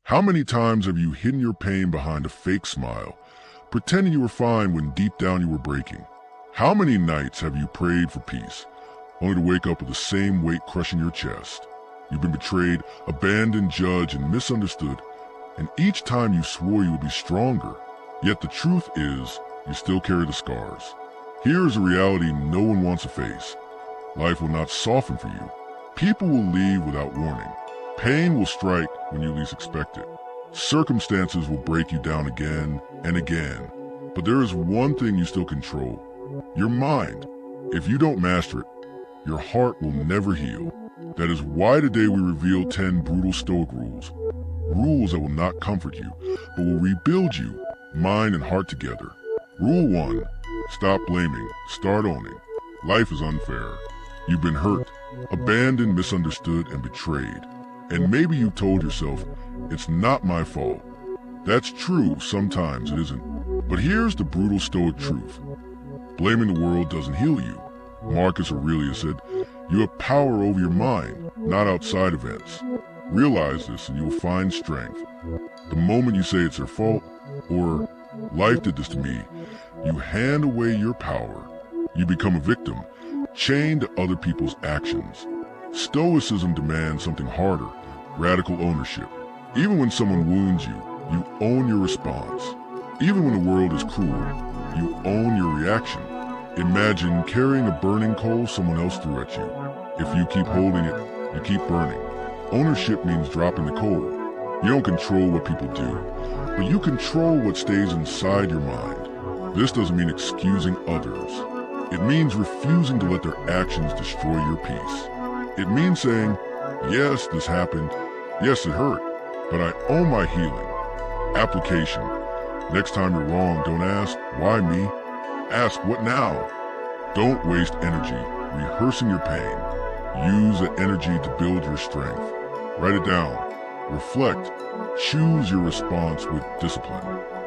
How many times have you hidden your pain behind a fake smile, pretending you were fine when deep down you were breaking? How many nights have you prayed for peace, only to wake up with the same weight crushing your chest? You've been betrayed, abandoned, judged, and misunderstood, and each time you swore you would be stronger. Yet the truth is, you still carry the scars. Here is a reality no one wants to face. Life will not soften for you. People will leave without warning. Pain will strike when you least expect it. Circumstances will break you down again and again. But there is one thing you still control: your mind. If you don't master it, your heart will never heal. That is why today we reveal 10 brutal Stoic rules. Rules that will not comfort you, but will rebuild you, mind and heart together. Rule 1. Stop blaming. Start owning. Life is unfair. You've been hurt, abandoned, misunderstood, and betrayed. And maybe you've told yourself, it's not my fault. That's true, sometimes it isn't. But here's the brutal Stoic truth. Blaming the world doesn't heal you. Marcus Aurelius said, you have power over your mind, not outside events. Realize this and you'll find strength. The moment you say it's their fault, or life did this to me, you hand away your power. You become a victim, chained to other people's actions. Stoicism demands something harder: radical ownership. Even when someone wounds you, you own your response. Even when the world is cruel, you own your reaction. Imagine carrying a burning coal someone else threw at you. If you keep holding it, you keep burning. Ownership means dropping the coal. You don't control what people do, but you control what stays inside your mind. This doesn't mean excusing others. It means refusing to let their actions destroy your peace. It means saying, yes, this happened. Yes, it hurt, but I own my healing. Application. Next time you're wrong, don't ask, why me? Ask, what now? Don't waste energy rehearsing your pain. Use that energy to build your strength. Write it down. Reflect. Choose your response with discipline.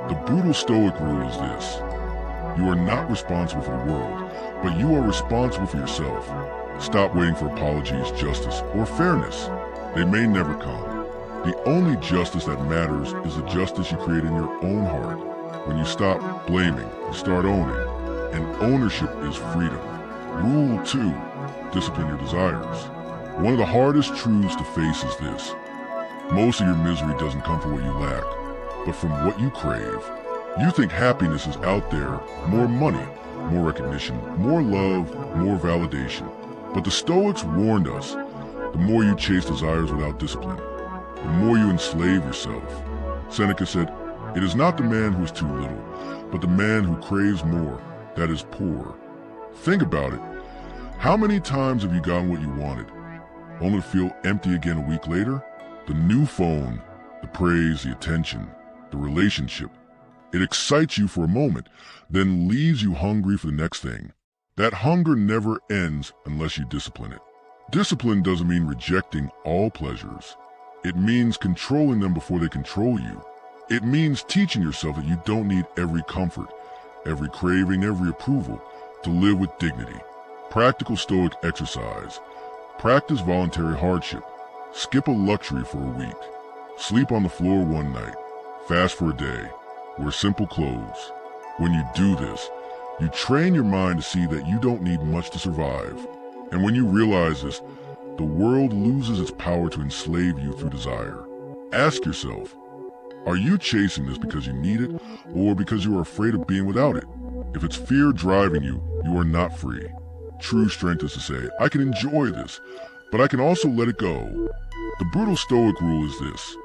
The brutal Stoic rule is this: you are not responsible for the world, but you are responsible for yourself. Stop waiting for apologies, justice, or fairness. They may never come. The only justice that matters is the justice you create in your own heart. When you stop blaming, you start owning. And ownership is freedom. Rule 2. Discipline your desires. One of the hardest truths to face is this: most of your misery doesn't come from what you lack, but from what you crave. You think happiness is out there: more money, more recognition, more love, more validation. But the Stoics warned us, the more you chase desires without discipline, the more you enslave yourself. Seneca said, it is not the man who is too little, but the man who craves more that is poor. Think about it. How many times have you gotten what you wanted, only to feel empty again a week later? The new phone, the praise, the attention, the relationship. It excites you for a moment, then leaves you hungry for the next thing. That hunger never ends unless you discipline it. Discipline doesn't mean rejecting all pleasures. It means controlling them before they control you. It means teaching yourself that you don't need every comfort, every craving, every approval to live with dignity. Practical Stoic exercise. Practice voluntary hardship. Skip a luxury for a week. Sleep on the floor one night. Fast for a day. Wear simple clothes. When you do this, you train your mind to see that you don't need much to survive. And when you realize this, the world loses its power to enslave you through desire. Ask yourself, are you chasing this because you need it, or because you are afraid of being without it? If it's fear driving you, you are not free. True strength is to say, I can enjoy this, but I can also let it go. The brutal Stoic rule is this: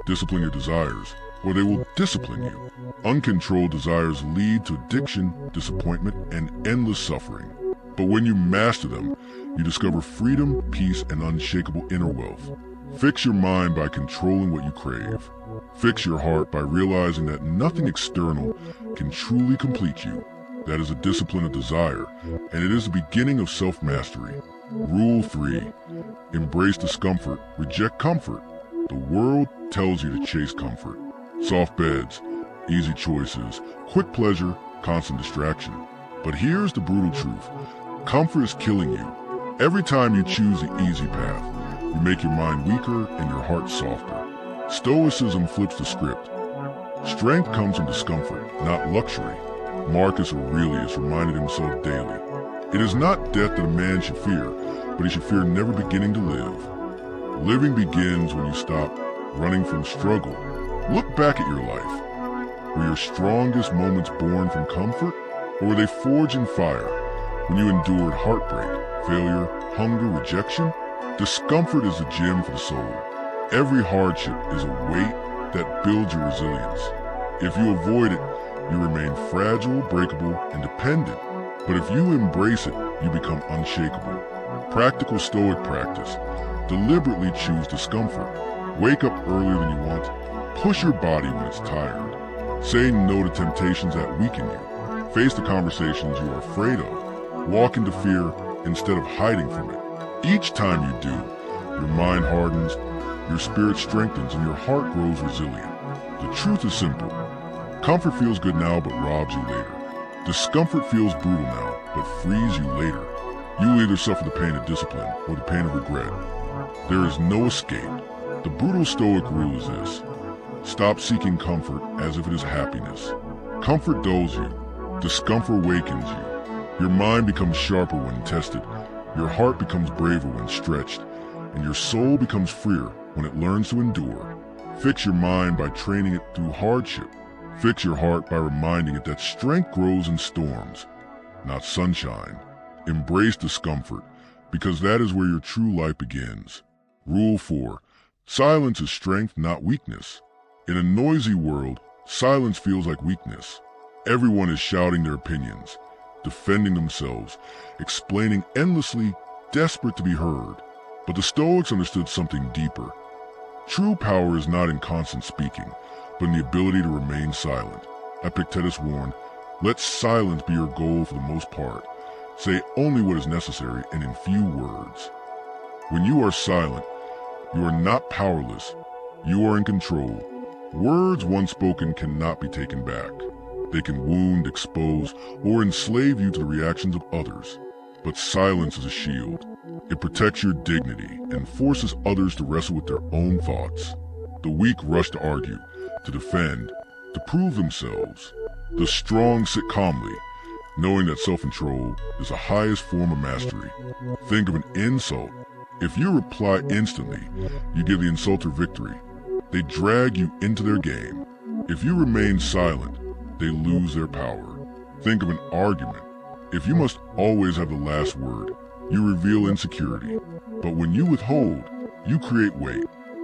discipline your desires, or they will discipline you. Uncontrolled desires lead to addiction, disappointment, and endless suffering. But when you master them, you discover freedom, peace, and unshakable inner wealth. Fix your mind by controlling what you crave. Fix your heart by realizing that nothing external can truly complete you. That is a discipline of desire, and it is the beginning of self-mastery. Rule 3. Embrace discomfort, reject comfort. The world tells you to chase comfort. Soft beds, easy choices, quick pleasure, constant distraction. But here's the brutal truth. Comfort is killing you. Every time you choose the easy path, you make your mind weaker and your heart softer. Stoicism flips the script. Strength comes from discomfort, not luxury. Marcus Aurelius reminded himself daily. It is not death that a man should fear, but he should fear never beginning to live. Living begins when you stop running from struggle. Look back at your life. Were your strongest moments born from comfort, or were they forged in fire when you endured heartbreak, failure, hunger, rejection? Discomfort is a gym for the soul. Every hardship is a weight that builds your resilience. If you avoid it, you remain fragile, breakable, and dependent. But if you embrace it, you become unshakable. Practical Stoic practice. Deliberately choose discomfort. Wake up earlier than you want. Push your body when it's tired. Say no to temptations that weaken you. Face the conversations you are afraid of. Walk into fear instead of hiding from it. Each time you do, your mind hardens, your spirit strengthens, and your heart grows resilient. The truth is simple. Comfort feels good now, but robs you later. Discomfort feels brutal now, but frees you later. You will either suffer the pain of discipline or the pain of regret. There is no escape. The brutal Stoic rule is this. Stop seeking comfort as if it is happiness. Comfort dulls you. Discomfort wakens you. Your mind becomes sharper when tested. Your heart becomes braver when stretched. And your soul becomes freer when it learns to endure. Fix your mind by training it through hardship. Fix your heart by reminding it that strength grows in storms, not sunshine. Embrace discomfort, because that is where your true life begins. Rule 4. Silence is strength, not weakness. In a noisy world, silence feels like weakness. Everyone is shouting their opinions, defending themselves, explaining endlessly, desperate to be heard. But the Stoics understood something deeper. True power is not in constant speaking, but in the ability to remain silent. Epictetus warned, let silence be your goal for the most part. Say only what is necessary and in few words. When you are silent, you are not powerless. You are in control. Words once spoken cannot be taken back. They can wound, expose, or enslave you to the reactions of others. But silence is a shield. It protects your dignity and forces others to wrestle with their own thoughts. The weak rush to argue, to defend, to prove themselves. The strong sit calmly, knowing that self-control is the highest form of mastery. Think of an insult. If you reply instantly, you give the insulter victory. They drag you into their game. If you remain silent, they lose their power. Think of an argument. If you must always have the last word, you reveal insecurity. But when you withhold, you create weight.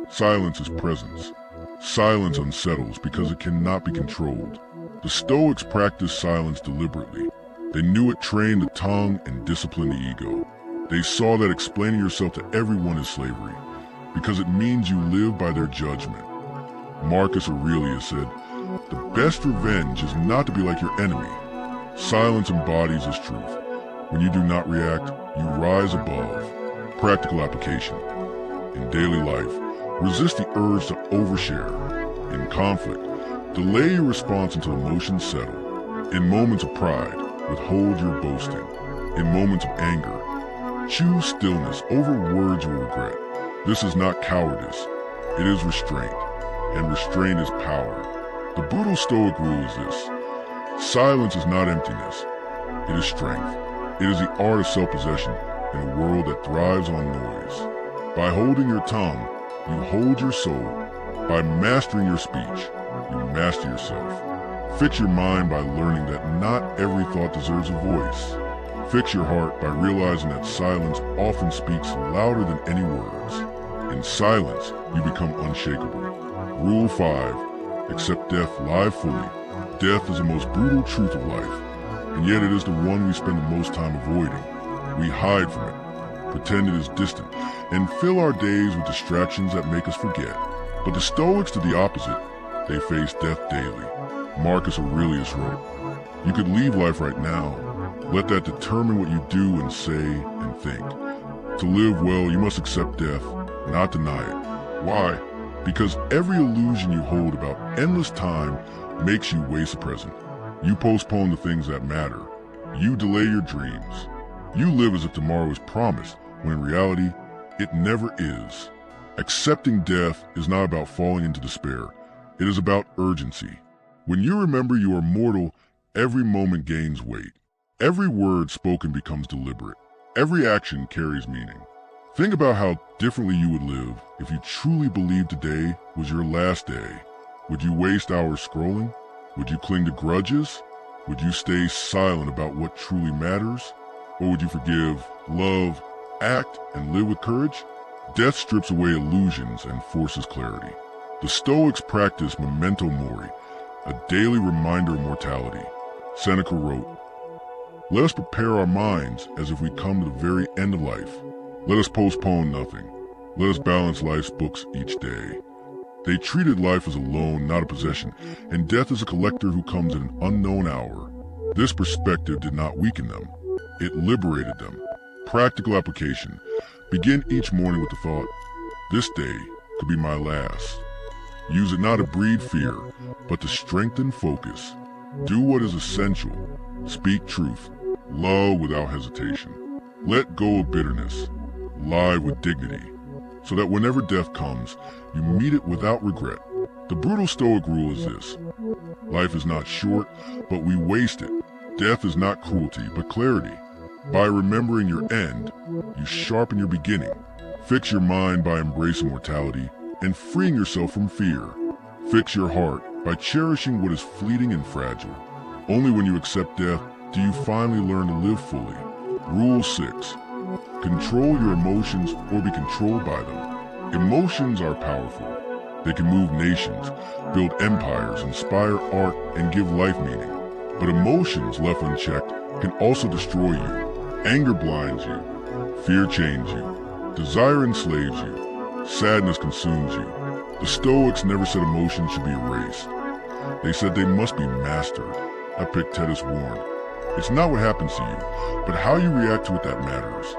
Silence is presence. Silence unsettles because it cannot be controlled. The Stoics practiced silence deliberately. They knew it trained the tongue and disciplined the ego. They saw that explaining yourself to everyone is slavery, because it means you live by their judgment. Marcus Aurelius said, the best revenge is not to be like your enemy. Silence embodies this truth. When you do not react, you rise above. Practical application. In daily life, resist the urge to overshare. In conflict, delay your response until emotions settle. In moments of pride, withhold your boasting. In moments of anger, choose stillness over words you will regret. This is not cowardice, it is restraint, and restraint is power. The brutal Stoic rule is this. Silence is not emptiness, it is strength. It is the art of self-possession in a world that thrives on noise. By holding your tongue, you hold your soul. By mastering your speech, you master yourself. Fix your mind by learning that not every thought deserves a voice. Fix your heart by realizing that silence often speaks louder than any words. In silence, you become unshakable. Rule 5. Accept death live fully. Death is the most brutal truth of life, and yet it is the one we spend the most time avoiding. We hide from it, pretend it is distant, and fill our days with distractions that make us forget. But the Stoics did the opposite. They face death daily. Marcus Aurelius wrote, you could leave life right now. Let that determine what you do and say and think. To live well, you must accept death, not deny it. Why? Because every illusion you hold about endless time makes you waste the present. You postpone the things that matter. You delay your dreams. You live as if tomorrow is promised, when in reality, it never is. Accepting death is not about falling into despair. It is about urgency. When you remember you are mortal, every moment gains weight. Every word spoken becomes deliberate. Every action carries meaning. Think about how differently you would live if you truly believed today was your last day. Would you waste hours scrolling? Would you cling to grudges? Would you stay silent about what truly matters? Or would you forgive, love, act, and live with courage? Death strips away illusions and forces clarity. The Stoics practice memento mori, a daily reminder of mortality. Seneca wrote, "Let us prepare our minds as if we come to the very end of life. Let us postpone nothing. Let us balance life's books each day." They treated life as a loan, not a possession, and death as a collector who comes at an unknown hour. This perspective did not weaken them. It liberated them. Practical application. Begin each morning with the thought, this day could be my last. Use it not to breed fear, but to strengthen focus. Do what is essential. Speak truth. Love without hesitation. Let go of bitterness. Lie with dignity, so that whenever death comes, you meet it without regret. The brutal Stoic rule is this: life is not short, but we waste it. Death is not cruelty, but clarity. By remembering your end, you sharpen your beginning. Fix your mind by embracing mortality and freeing yourself from fear. Fix your heart by cherishing what is fleeting and fragile. Only when you accept death do you finally learn to live fully. Rule 6. Control your emotions or be controlled by them. Emotions are powerful. They can move nations, build empires, inspire art, and give life meaning. But emotions left unchecked can also destroy you. Anger blinds you. Fear chains you. Desire enslaves you. Sadness consumes you. The Stoics never said emotions should be erased. They said they must be mastered. Epictetus warned, "It's not what happens to you, but how you react to it that matters."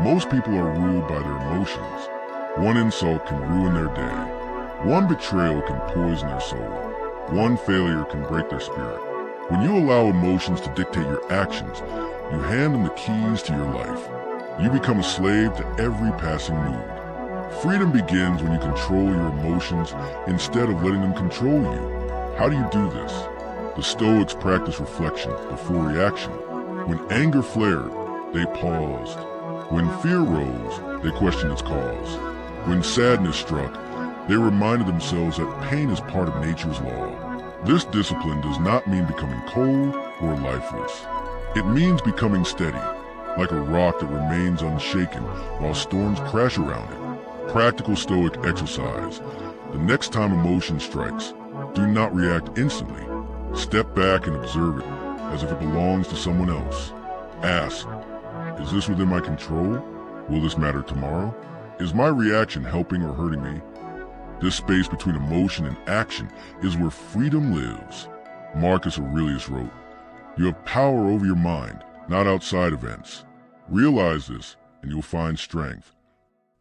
Most people are ruled by their emotions. One insult can ruin their day. One betrayal can poison their soul. One failure can break their spirit. When you allow emotions to dictate your actions, you hand them the keys to your life. You become a slave to every passing mood. Freedom begins when you control your emotions instead of letting them control you. How do you do this? The Stoics practice reflection before reaction. When anger flared, they paused. When fear rose, they questioned its cause. When sadness struck, they reminded themselves that pain is part of nature's law. This discipline does not mean becoming cold or lifeless. It means becoming steady, like a rock that remains unshaken while storms crash around it. Practical Stoic exercise. The next time emotion strikes, do not react instantly. Step back and observe it as if it belongs to someone else. Ask, is this within my control? Will this matter tomorrow? Is my reaction helping or hurting me? This space between emotion and action is where freedom lives. Marcus Aurelius wrote, "You have power over your mind, not outside events. Realize this, and you'll find strength."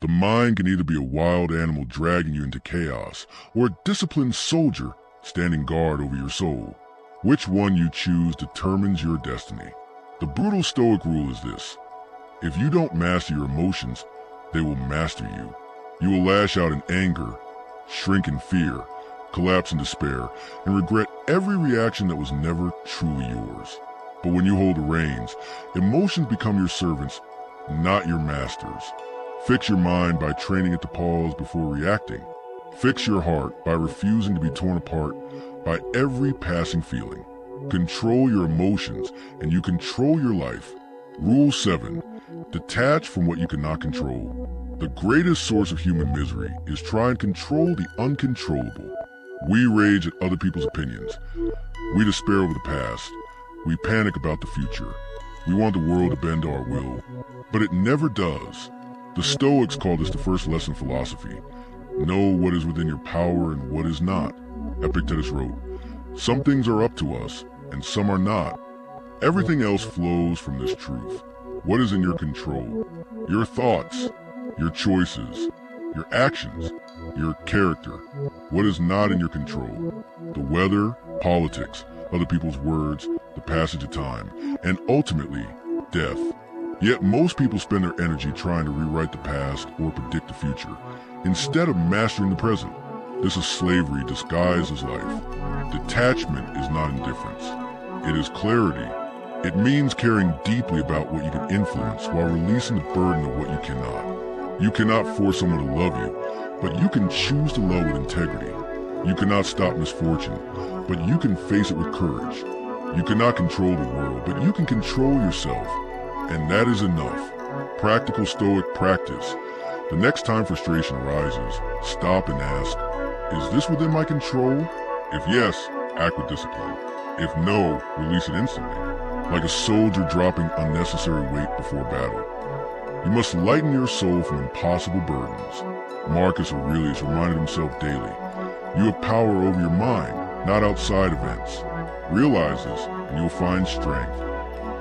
The mind can either be a wild animal dragging you into chaos, or a disciplined soldier standing guard over your soul. Which one you choose determines your destiny. The brutal Stoic rule is this: if you don't master your emotions, they will master you. You will lash out in anger, shrink in fear, collapse in despair, and regret every reaction that was never truly yours. But when you hold the reins, emotions become your servants, not your masters. Fix your mind by training it to pause before reacting. Fix your heart by refusing to be torn apart by every passing feeling. Control your emotions and you control your life. Rule 7. Detach from what you cannot control. The greatest source of human misery is trying to control the uncontrollable. We rage at other people's opinions. We despair over the past. We panic about the future. We want the world to bend to our will, but it never does. The Stoics call this the first lesson philosophy. Know what is within your power and what is not. Epictetus wrote, "Some things are up to us, and some are not. Everything else flows from this truth. What is in your control? Your thoughts, your choices, your actions, your character. What is not in your control? The weather, politics, other people's words, the passage of time, and ultimately, death." Yet most people spend their energy trying to rewrite the past or predict the future. instead of mastering the present. This is slavery disguised as life. Detachment is not indifference. It is clarity. It means caring deeply about what you can influence while releasing the burden of what you cannot. You cannot force someone to love you, but you can choose to love with integrity. You cannot stop misfortune, but you can face it with courage. You cannot control the world, but you can control yourself. And that is enough. Practical Stoic practice. The next time frustration arises, stop and ask, is this within my control? If yes, act with discipline. If no, release it instantly. Like a soldier dropping unnecessary weight before battle. You must lighten your soul from impossible burdens. Marcus Aurelius reminded himself daily, you have power over your mind, not outside events. Realize this, and you'll find strength.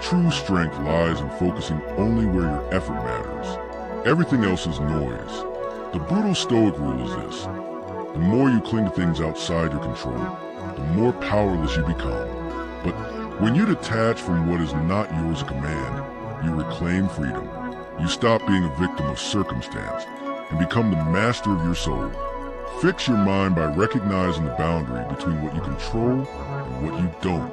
True strength lies in focusing only where your effort matters. Everything else is noise. The brutal Stoic rule is this. The more you cling to things outside your control, the more powerless you become. But when you detach from what is not yours to command, you reclaim freedom. You stop being a victim of circumstance and become the master of your soul. Fix your mind by recognizing the boundary between what you control and what you don't.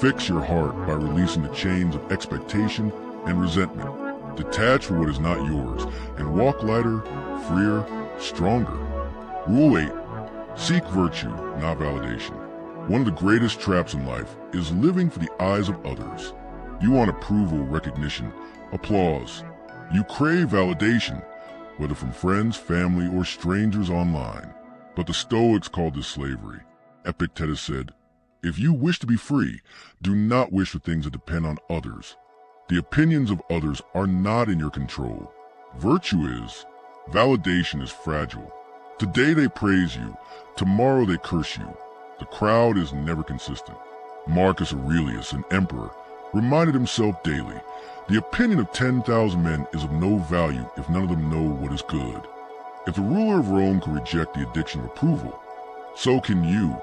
Fix your heart by releasing the chains of expectation and resentment. Detach from what is not yours and walk lighter, freer, stronger. Rule 8. Seek virtue, not validation. One of the greatest traps in life is living for the eyes of others. You want approval, recognition, applause. You crave validation, whether from friends, family, or strangers online. But the Stoics called this slavery. Epictetus said, if you wish to be free, do not wish for things that depend on others. The opinions of others are not in your control. Virtue is. Validation is fragile. Today they praise you, tomorrow they curse you. The crowd is never consistent. Marcus Aurelius, an emperor, reminded himself daily, the opinion of 10,000 men is of no value if none of them know what is good. If the ruler of Rome could reject the addiction of approval, so can you.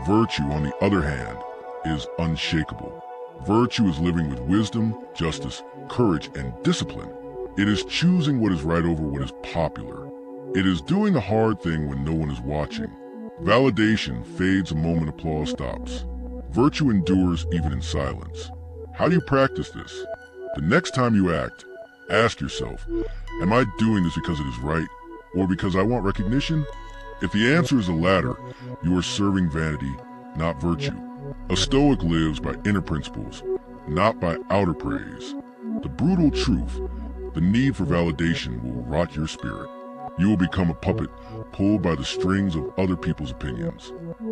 Virtue, on the other hand, is unshakable. Virtue is living with wisdom, justice, courage, and discipline. It is choosing what is right over what is popular. It is doing a hard thing when no one is watching. Validation fades the moment applause stops. Virtue endures even in silence. How do you practice this? The next time you act, ask yourself, am I doing this because it is right, or because I want recognition? If the answer is the latter, you are serving vanity, not virtue. A Stoic lives by inner principles, not by outer praise. The brutal truth, the need for validation will rot your spirit. You will become a puppet pulled by the strings of other people's opinions.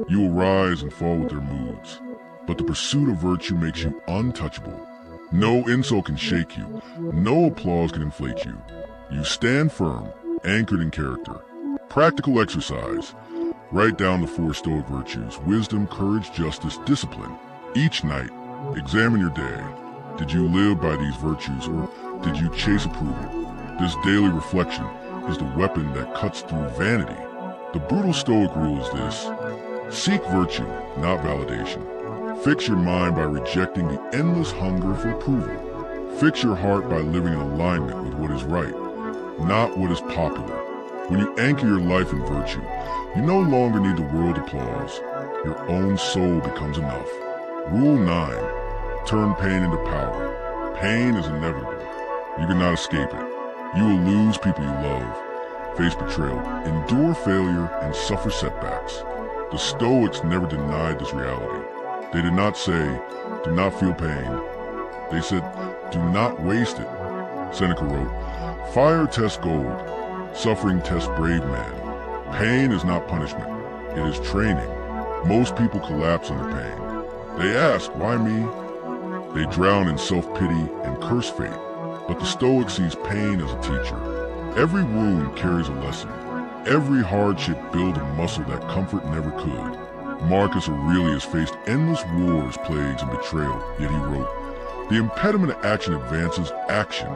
You will rise and fall with their moods. But the pursuit of virtue makes you untouchable. No insult can shake you. No applause can inflate you. You stand firm, anchored in character. Practical exercise. Write down the 4 Stoic virtues: wisdom, courage, justice, discipline. Each night, examine your day. Did you live by these virtues, or did you chase approval? This daily reflection is the weapon that cuts through vanity. The brutal Stoic rule is this: seek virtue, not validation. Fix your mind by rejecting the endless hunger for approval. Fix your heart by living in alignment with what is right, not what is popular. When you anchor your life in virtue, you no longer need the world applause. Your own soul becomes enough. Rule 9. Turn pain into power. Pain is inevitable. You cannot escape it. You will lose people you love, face betrayal, endure failure, and suffer setbacks. The Stoics never denied this reality. They did not say, do not feel pain. They said, do not waste it. Seneca wrote, fire tests gold. Suffering tests brave man. Pain is not punishment. It is training. Most people collapse under pain. They ask, why me? They drown in self-pity and curse fate. But the Stoic sees pain as a teacher. Every wound carries a lesson. Every hardship builds a muscle that comfort never could. Marcus Aurelius faced endless wars, plagues, and betrayal, yet he wrote, the impediment to action advances action.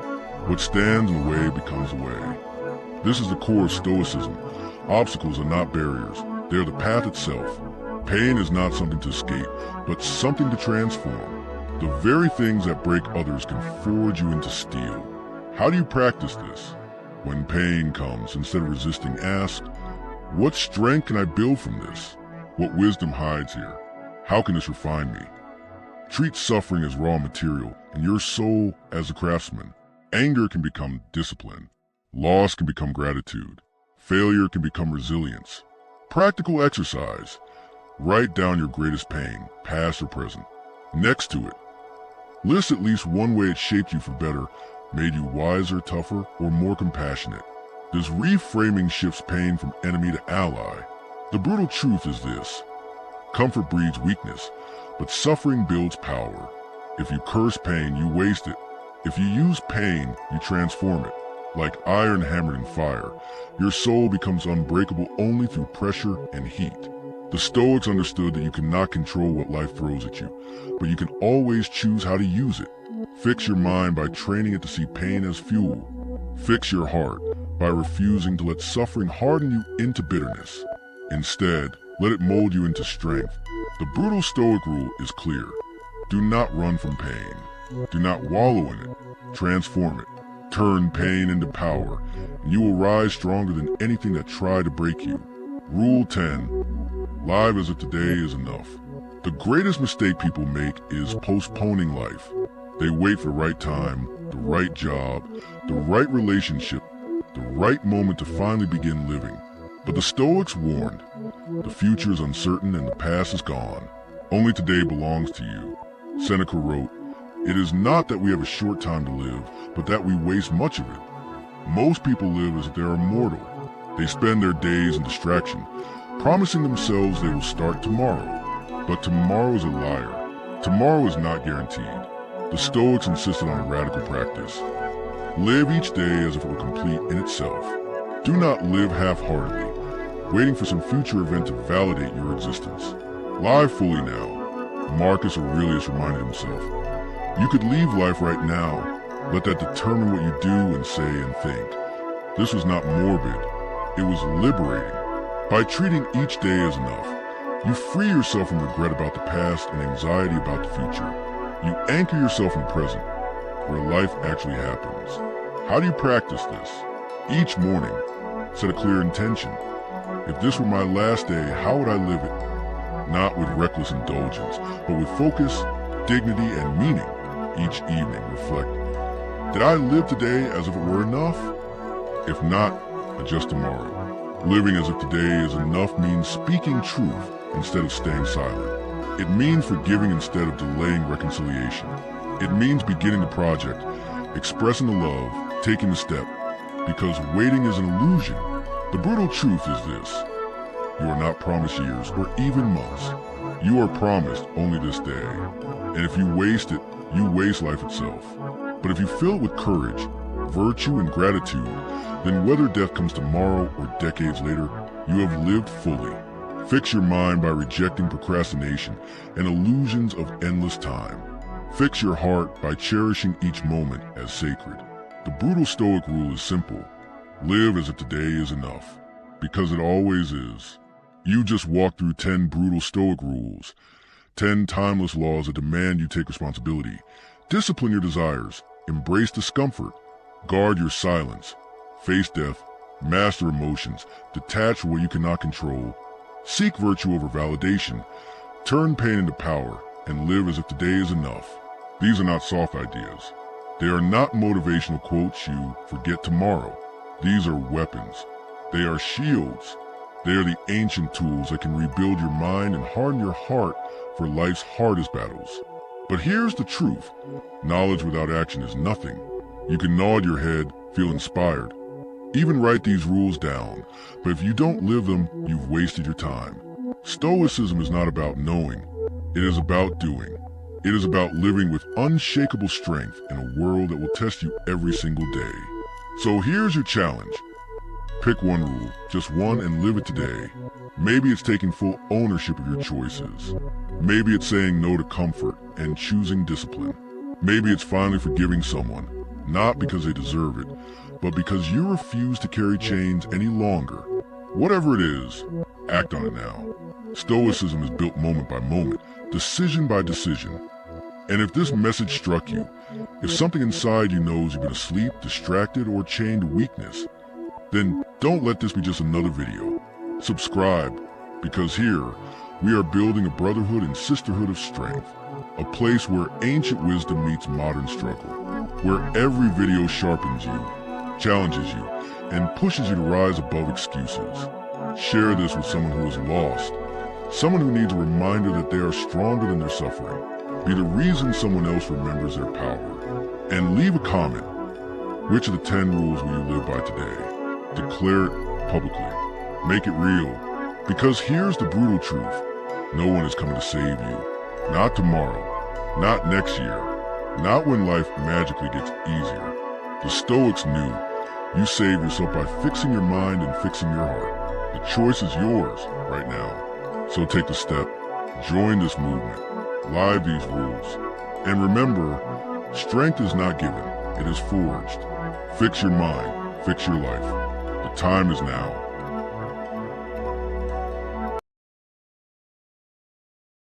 What stands in the way becomes the way. This is the core of Stoicism. Obstacles are not barriers. They are the path itself. Pain is not something to escape, but something to transform. The very things that break others can forge you into steel. How do you practice this? When pain comes, instead of resisting, ask, what strength can I build from this? What wisdom hides here? How can this refine me? Treat suffering as raw material and your soul as a craftsman. Anger can become discipline. Loss can become gratitude. Failure can become resilience. Practical exercise. Write down your greatest pain, past or present. Next to it, list at least one way it shaped you for better, made you wiser, tougher, or more compassionate. This reframing shifts pain from enemy to ally. The brutal truth is this: comfort breeds weakness, but suffering builds power. If you curse pain, you waste it. If you use pain, you transform it. Like iron hammered in fire, your soul becomes unbreakable only through pressure and heat. The Stoics understood that you cannot control what life throws at you, but you can always choose how to use it. Fix your mind by training it to see pain as fuel. Fix your heart by refusing to let suffering harden you into bitterness. Instead, let it mold you into strength. The brutal Stoic rule is clear. Do not run from pain. Do not wallow in it. Transform it. Turn pain into power, and you will rise stronger than anything that tried to break you. Rule 10. Live as if today is enough. The greatest mistake people make is postponing life. They wait for the right time, the right job, the right relationship, the right moment to finally begin living. But the Stoics warned, the future is uncertain and the past is gone. Only today belongs to you. Seneca wrote, it is not that we have a short time to live, but that we waste much of it. Most people live as if they are immortal. They spend their days in distraction, promising themselves they will start tomorrow. But tomorrow is a liar. Tomorrow is not guaranteed. The Stoics insisted on a radical practice. Live each day as if it were complete in itself. Do not live half-heartedly, waiting for some future event to validate your existence. Live fully now. Marcus Aurelius reminded himself, you could leave life right now. Let that determine what you do and say and think. This was not morbid. It was liberating. By treating each day as enough, you free yourself from regret about the past and anxiety about the future. You anchor yourself in the present, where life actually happens. How do you practice this? Each morning, set a clear intention. If this were my last day, how would I live it? Not with reckless indulgence, but with focus, dignity, and meaning. Each evening, reflect, did I live today as if it were enough? If not, adjust tomorrow. Living as if today is enough means speaking truth instead of staying silent. It means forgiving instead of delaying reconciliation. It means beginning the project, expressing the love, taking the step, because waiting is an illusion. The brutal truth is this: you are not promised years or even months. You are promised only this day. And if you waste it, you waste life itself. But if you fill it with courage, virtue, and gratitude, then whether death comes tomorrow or decades later, you have lived fully. Fix your mind by rejecting procrastination and illusions of endless time. Fix your heart by cherishing each moment as sacred. The brutal Stoic rule is simple. Live as if today is enough, because it always is. You just walked through 10 brutal Stoic rules, 10 timeless laws that demand you take responsibility. Discipline your desires, embrace discomfort, guard your silence, face death, master emotions, detach from what you cannot control, seek virtue over validation, turn pain into power, and live as if today is enough. These are not soft ideas. They are not motivational quotes you forget tomorrow. These are weapons. They are shields. They are the ancient tools that can rebuild your mind and harden your heart for life's hardest battles. But here's the truth. Knowledge without action is nothing. You can nod your head, feel inspired, even write these rules down, but if you don't live them, you've wasted your time. Stoicism is not about knowing. It is about doing. It is about living with unshakable strength in a world that will test you every single day. So here's your challenge. Pick one rule, just one, and live it today. Maybe it's taking full ownership of your choices. Maybe it's saying no to comfort and choosing discipline. Maybe it's finally forgiving someone, not because they deserve it, but because you refuse to carry chains any longer. Whatever it is, act on it now. Stoicism is built moment by moment, decision by decision. And if this message struck you, if something inside you knows you've been asleep, distracted, or chained to weakness, then don't let this be just another video. Subscribe, because here we are building a brotherhood and sisterhood of strength, a place where ancient wisdom meets modern struggle, where every video sharpens you, challenges you, and pushes you to rise above excuses. Share this with someone who is lost, someone who needs a reminder that they are stronger than their suffering. Be the reason someone else remembers their power. And leave a comment. Which of the 10 rules will you live by today? Declare it publicly. Make it real. Because here's the brutal truth. No one is coming to save you. Not tomorrow. Not next year. Not when life magically gets easier. The Stoics knew you save yourself by fixing your mind and fixing your heart. The choice is yours right now. So take the step. Join this movement. Live these rules. And remember, strength is not given, it is forged. Fix your mind, fix your life. The time is now.